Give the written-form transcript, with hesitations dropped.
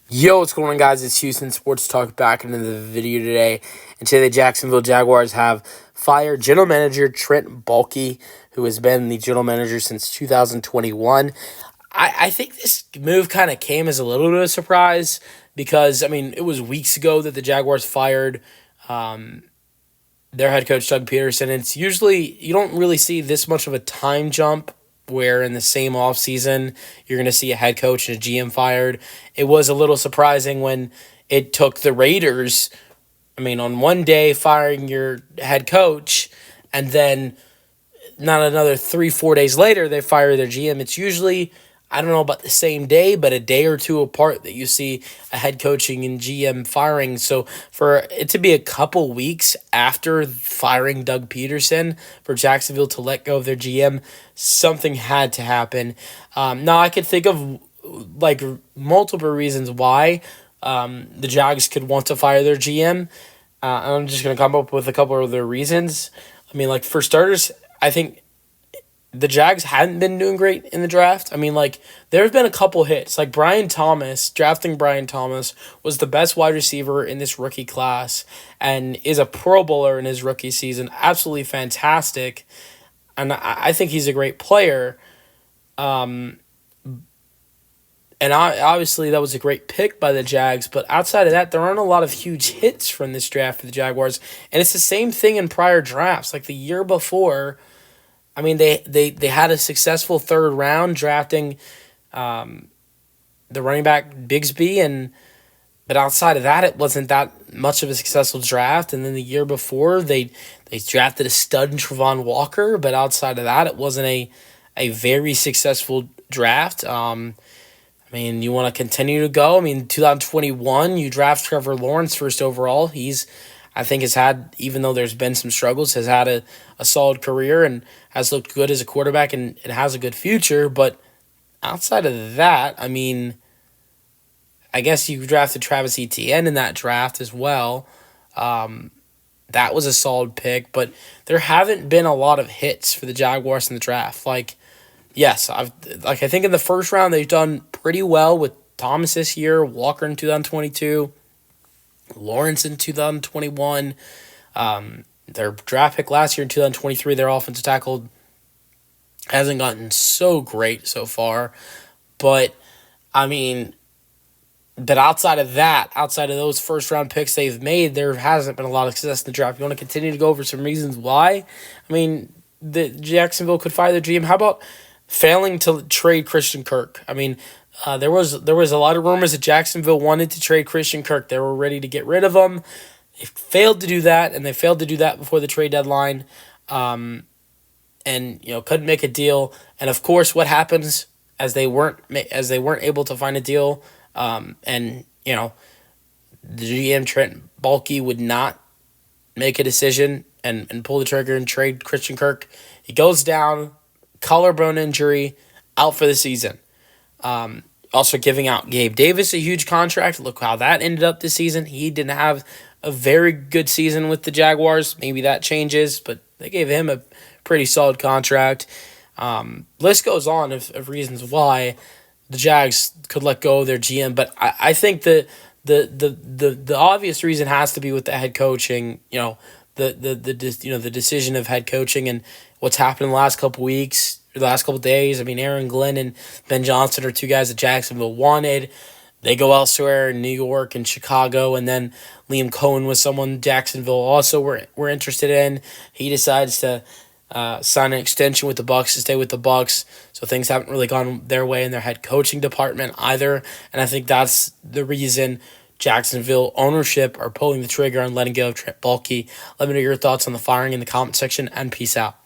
Yo, what's going on, guys? It's Houston Sports Talk back into the video today. And today the Jacksonville Jaguars have fired general manager Trent Baalke, who has been the general manager since 2021. I think this move kind of came as a little bit of a surprise because, it was weeks ago that the Jaguars fired their head coach, Doug Peterson. And it's usually, you don't really see this much of a time jump where in the same offseason you're going to see a head coach and a GM fired. It was a little surprising when it took the Raiders, on one day firing your head coach, and then not another 3-4 days later they fire their GM. It's usually, I don't know about the same day, but a day or two apart that you see a head coaching and GM firing. So for it to be a couple weeks after firing Doug Peterson for Jacksonville to let go of their GM, something had to happen. Now I could think of multiple reasons why the Jags could want to fire their GM. I'm just going to come up with a couple of their reasons. For starters, I think the Jags hadn't been doing great in the draft. There have been a couple hits. Like drafting Brian Thomas was the best wide receiver in this rookie class and is a Pro Bowler in his rookie season. Absolutely fantastic. And I think he's a great player. And obviously that was a great pick by the Jags. But outside of that, there aren't a lot of huge hits from this draft for the Jaguars. And it's the same thing in prior drafts. Like the year before, they had a successful third round drafting the running back Bigsby, but outside of that, it wasn't that much of a successful draft. And then the year before, they drafted a stud in Travon Walker, but outside of that, it wasn't a very successful draft. You want to continue to go. 2021, you draft Trevor Lawrence first overall. I think has had, even though there's been some struggles, has had a solid career and has looked good as a quarterback and it has a good future. But outside of that, I guess you drafted Travis Etienne in that draft as well. That was a solid pick, but there haven't been a lot of hits for the Jaguars in the draft. I think in the first round they've done pretty well with Thomas this year, Walker in 2022. Lawrence in 2021. Their draft pick last year in 2023, their offensive tackle hasn't gotten so great so far. But, outside of those first-round picks they've made, there hasn't been a lot of success in the draft. You want to continue to go over some reasons why? The Jacksonville could fire their GM. How about failing to trade Christian Kirk? There was a lot of rumors that Jacksonville wanted to trade Christian Kirk. They were ready to get rid of him. They failed to do that, and they failed to do that before the trade deadline. Couldn't make a deal. And of course, what happens as they weren't able to find a deal, the GM Trent Baalke would not make a decision and pull the trigger and trade Christian Kirk. He goes down, collarbone injury, out for the season. Also giving out Gabe Davis a huge contract. Look how that ended up this season. He didn't have a very good season with the Jaguars. Maybe that changes, but they gave him a pretty solid contract. List goes on of reasons why the Jags could let go of their GM, but I think the obvious reason has to be with the head coaching. The decision of head coaching and what's happened in the last couple weeks. The last couple of days. Aaron Glenn and Ben Johnson are two guys that Jacksonville wanted. They go elsewhere in New York and Chicago, and then Liam Cohen was someone Jacksonville also were interested in. He decides to sign an extension with the Bucs to stay with the Bucs, so things haven't really gone their way in their head coaching department either, and I think that's the reason Jacksonville ownership are pulling the trigger on letting go of Trent Baalke. Let me know your thoughts on the firing in the comment section, and peace out.